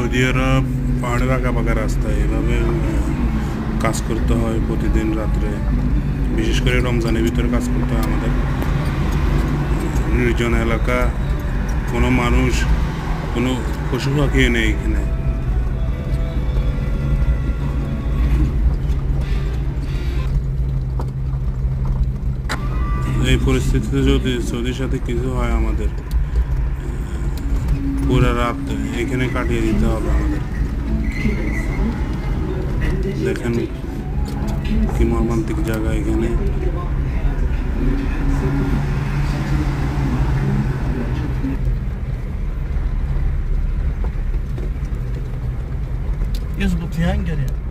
Saudi আরব পাহাড়ের আঁকা পাকা রাস্তায় এভাবে কাজ করতে হয় প্রতিদিন রাত্রে, বিশেষ করে রমজানের ভিতরে কাজ করতে হয় আমাদের। নির্জন এলাকা, কোনো মানুষ, কোনো পশু পাখিও নেই এখানে। এই পরিস্থিতিতে যদি সৌদির সাথে কিছু হয় আমাদের, পুরো রাত এখানে কাটিয়ে দিতে হবে আমাদের। দেখেন কি মর্মান্তিক জায়গা এখানে। يزبط في هنجر يعني